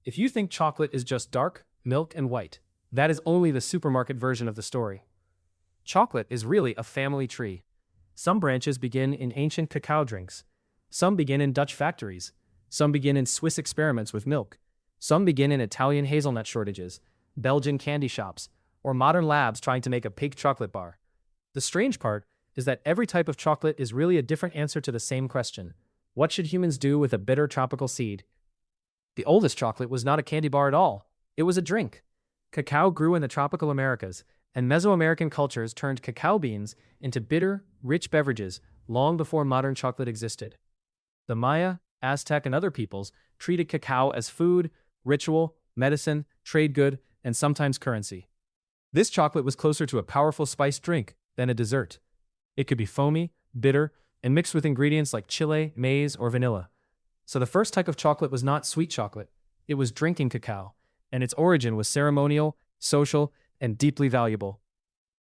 If you think chocolate is just dark, milk, and white, that is only the supermarket version of the story. Chocolate is really a family tree. Some branches begin in ancient cacao drinks. Some begin in Dutch factories. Some begin in Swiss experiments with milk. Some begin in Italian hazelnut shortages, Belgian candy shops, or modern labs trying to make a pink chocolate bar. The strange part is that every type of chocolate is really a different answer to the same question. What should humans do with a bitter tropical seed? The oldest chocolate was not a candy bar at all. It was a drink. Cacao grew in the tropical Americas, and Mesoamerican cultures turned cacao beans into bitter, rich beverages long before modern chocolate existed. The Maya, Aztec, and other peoples treated cacao as food, ritual, medicine, trade good, and sometimes currency. This chocolate was closer to a powerful spiced drink than a dessert. It could be foamy, bitter, and mixed with ingredients like chile, maize, or vanilla. So the first type of chocolate was not sweet chocolate, it was drinking cacao, and its origin was ceremonial, social, and deeply valuable.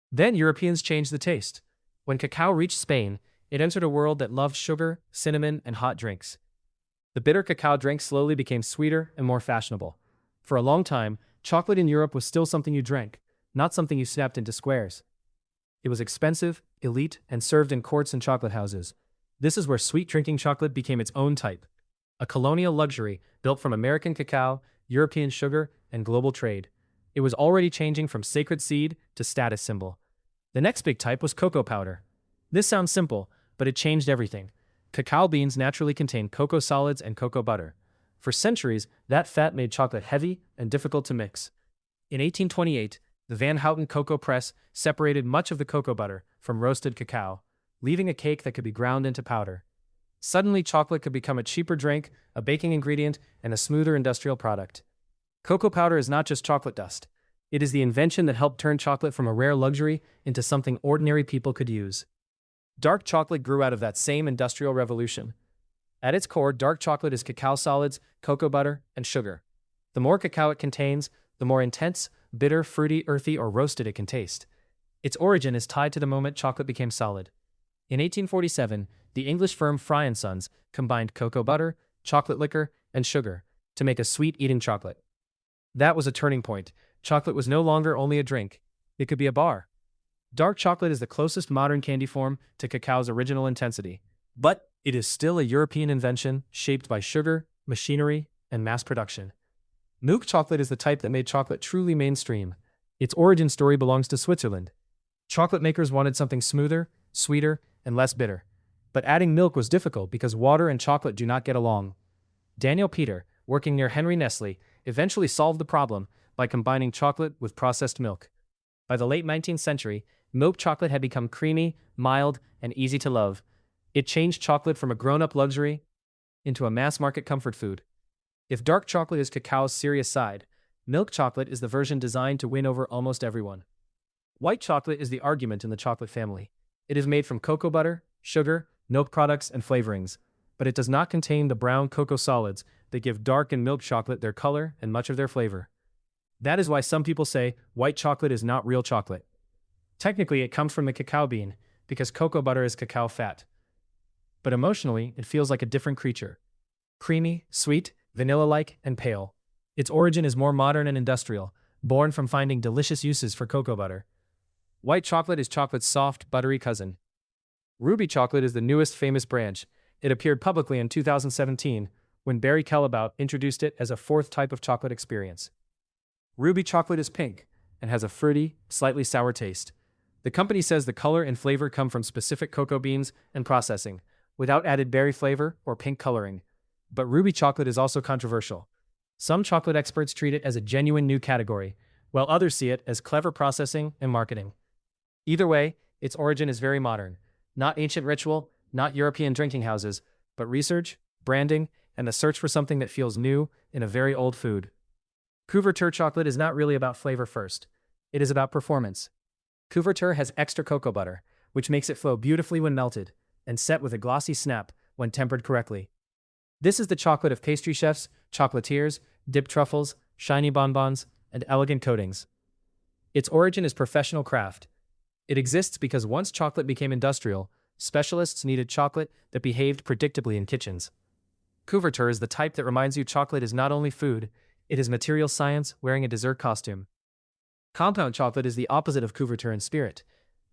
Then Europeans changed the taste. When cacao reached Spain, it entered a world that loved sugar, cinnamon, and hot drinks. The bitter cacao drink slowly became sweeter and more fashionable. For a long time, chocolate in Europe was still something you drank, not something you snapped into squares. It was expensive, elite, and served in courts and chocolate houses. This is where sweet drinking chocolate became its own type. A colonial luxury built from American cacao, European sugar, and global trade. It was already changing from sacred seed to status symbol. The next big type was cocoa powder. This sounds simple, but it changed everything. Cacao beans naturally contain cocoa solids and cocoa butter. For centuries, that fat made chocolate heavy and difficult to mix. In 1828, the Van Houten cocoa press separated much of the cocoa butter from roasted cacao, leaving a cake that could be ground into powder. Suddenly, chocolate could become a cheaper drink, a baking ingredient, and a smoother industrial product. Cocoa powder is not just chocolate dust. It is the invention that helped turn chocolate from a rare luxury into something ordinary people could use. Dark chocolate grew out of that same industrial revolution. At its core, dark chocolate is cacao solids, cocoa butter, and sugar. The more cacao it contains, the more intense, bitter, fruity, earthy, or roasted it can taste. Its origin is tied to the moment chocolate became solid. In 1847, the English firm Fry & Sons combined cocoa butter, chocolate liquor, and sugar to make a sweet-eating chocolate. That was a turning point. Chocolate was no longer only a drink. It could be a bar. Dark chocolate is the closest modern candy form to cacao's original intensity. But it is still a European invention shaped by sugar, machinery, and mass production. Milk chocolate is the type that made chocolate truly mainstream. Its origin story belongs to Switzerland. Chocolate makers wanted something smoother, sweeter, and less bitter. But adding milk was difficult because water and chocolate do not get along. Daniel Peter, working near Henry Nestle, eventually solved the problem by combining chocolate with processed milk. By the late 19th century, milk chocolate had become creamy, mild, and easy to love. It changed chocolate from a grown-up luxury into a mass-market comfort food. If dark chocolate is cacao's serious side, milk chocolate is the version designed to win over almost everyone. White chocolate is the argument in the chocolate family. It is made from cocoa butter, sugar, milk products, and flavorings, but it does not contain the brown cocoa solids that give dark and milk chocolate their color and much of their flavor. That is why some people say white chocolate is not real chocolate. Technically, it comes from the cacao bean, because cocoa butter is cacao fat. But emotionally, it feels like a different creature. Creamy, sweet, vanilla-like, and pale. Its origin is more modern and industrial, born from finding delicious uses for cocoa butter. White chocolate is chocolate's soft, buttery cousin. Ruby chocolate is the newest famous branch. It appeared publicly in 2017 when Barry Callebaut introduced it as a fourth type of chocolate experience. Ruby chocolate is pink and has a fruity, slightly sour taste. The company says the color and flavor come from specific cocoa beans and processing, without added berry flavor or pink coloring. But ruby chocolate is also controversial. Some chocolate experts treat it as a genuine new category, while others see it as clever processing and marketing. Either way, its origin is very modern. Not ancient ritual, not European drinking houses, but research, branding, and the search for something that feels new in a very old food. Couverture chocolate is not really about flavor first. It is about performance. Couverture has extra cocoa butter, which makes it flow beautifully when melted, and set with a glossy snap when tempered correctly. This is the chocolate of pastry chefs, chocolatiers, dipped truffles, shiny bonbons, and elegant coatings. Its origin is professional craft. It exists because once chocolate became industrial, specialists needed chocolate that behaved predictably in kitchens. Couverture is the type that reminds you chocolate is not only food, It is material science wearing a dessert costume. Compound chocolate is the opposite of couverture in spirit.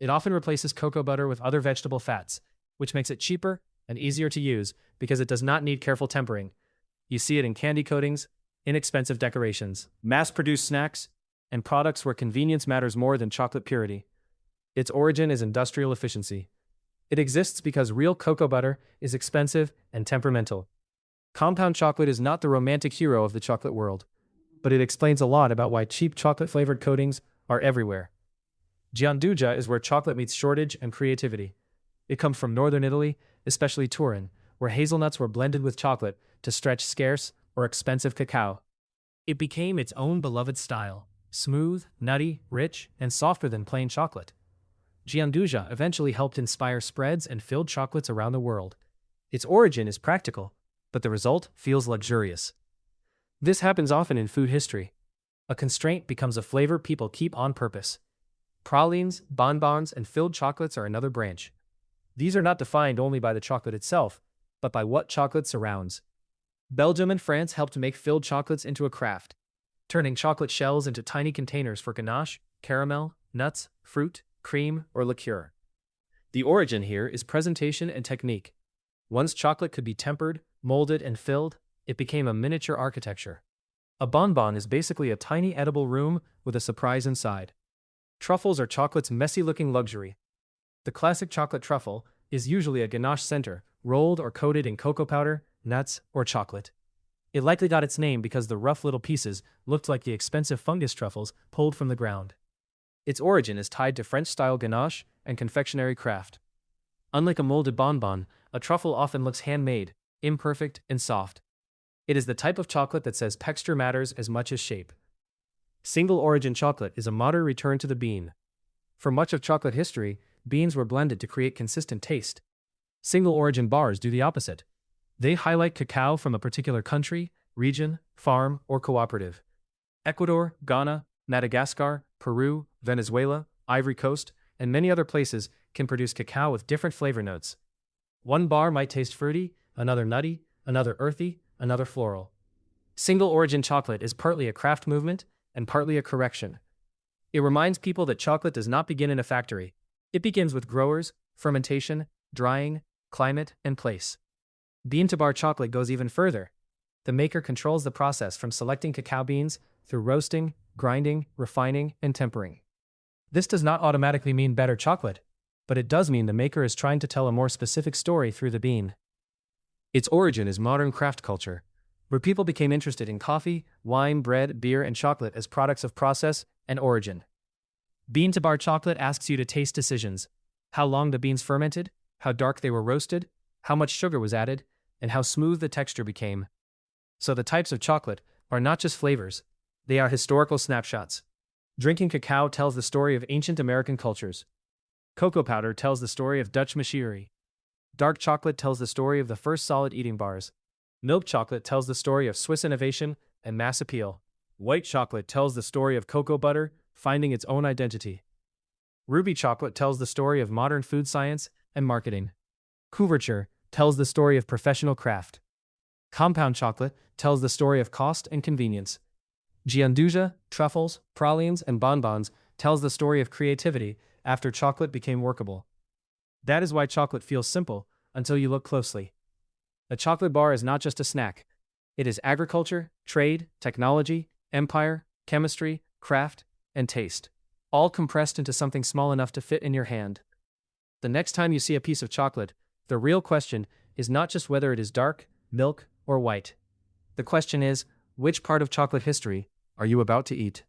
It often replaces cocoa butter with other vegetable fats, which makes it cheaper and easier to use because it does not need careful tempering. You see it in candy coatings, inexpensive decorations, mass-produced snacks, and products where convenience matters more than chocolate purity. Its origin is industrial efficiency. It exists because real cocoa butter is expensive and temperamental. Compound chocolate is not the romantic hero of the chocolate world, but it explains a lot about why cheap chocolate-flavored coatings are everywhere. Gianduja is where chocolate meets shortage and creativity. It comes from northern Italy, especially Turin, where hazelnuts were blended with chocolate to stretch scarce or expensive cacao. It became its own beloved style, smooth, nutty, rich, and softer than plain chocolate. Gianduja eventually helped inspire spreads and filled chocolates around the world. Its origin is practical, but the result feels luxurious. This happens often in food history. A constraint becomes a flavor people keep on purpose. Pralines, bonbons, and filled chocolates are another branch. These are not defined only by the chocolate itself, but by what chocolate surrounds. Belgium and France helped make filled chocolates into a craft, turning chocolate shells into tiny containers for ganache, caramel, nuts, fruit, cream, or liqueur. The origin here is presentation and technique. Once chocolate could be tempered, molded, and filled, it became a miniature architecture. A bonbon is basically a tiny edible room with a surprise inside. Truffles are chocolate's messy-looking luxury. The classic chocolate truffle is usually a ganache center, rolled or coated in cocoa powder, nuts, or chocolate. It likely got its name because the rough little pieces looked like the expensive fungus truffles pulled from the ground. Its origin is tied to French-style ganache and confectionery craft. Unlike a molded bonbon, a truffle often looks handmade, imperfect, and soft. It is the type of chocolate that says texture matters as much as shape. Single-origin chocolate is a modern return to the bean. For much of chocolate history, beans were blended to create consistent taste. Single-origin bars do the opposite. They highlight cacao from a particular country, region, farm, or cooperative. Ecuador, Ghana, Madagascar, Peru, Venezuela, Ivory Coast, and many other places can produce cacao with different flavor notes. One bar might taste fruity, another nutty, another earthy, another floral. Single-origin chocolate is partly a craft movement and partly a correction. It reminds people that chocolate does not begin in a factory. It begins with growers, fermentation, drying, climate, and place. Bean-to-bar chocolate goes even further. The maker controls the process from selecting cacao beans through roasting, grinding, refining, and tempering. This does not automatically mean better chocolate, but it does mean the maker is trying to tell a more specific story through the bean. Its origin is modern craft culture, where people became interested in coffee, wine, bread, beer, and chocolate as products of process and origin. Bean-to-bar chocolate asks you to taste decisions: how long the beans fermented, how dark they were roasted, how much sugar was added, and how smooth the texture became. So the types of chocolate are not just flavors, they are historical snapshots. Drinking cacao tells the story of ancient American cultures. Cocoa powder tells the story of Dutch machinery. Dark chocolate tells the story of the first solid eating bars. Milk chocolate tells the story of Swiss innovation and mass appeal. White chocolate tells the story of cocoa butter finding its own identity. Ruby chocolate tells the story of modern food science and marketing. Couverture tells the story of professional craft. Compound chocolate tells the story of cost and convenience. Gianduja, Truffles, Pralines, and Bonbons tells the story of creativity after chocolate became workable. That is why chocolate feels simple until you look closely. A chocolate bar is not just a snack. It is agriculture, trade, technology, empire, chemistry, craft, and taste, all compressed into something small enough to fit in your hand. The next time you see a piece of chocolate, the real question is not just whether it is dark, milk, or white. The question is, which part of chocolate history are you about to eat?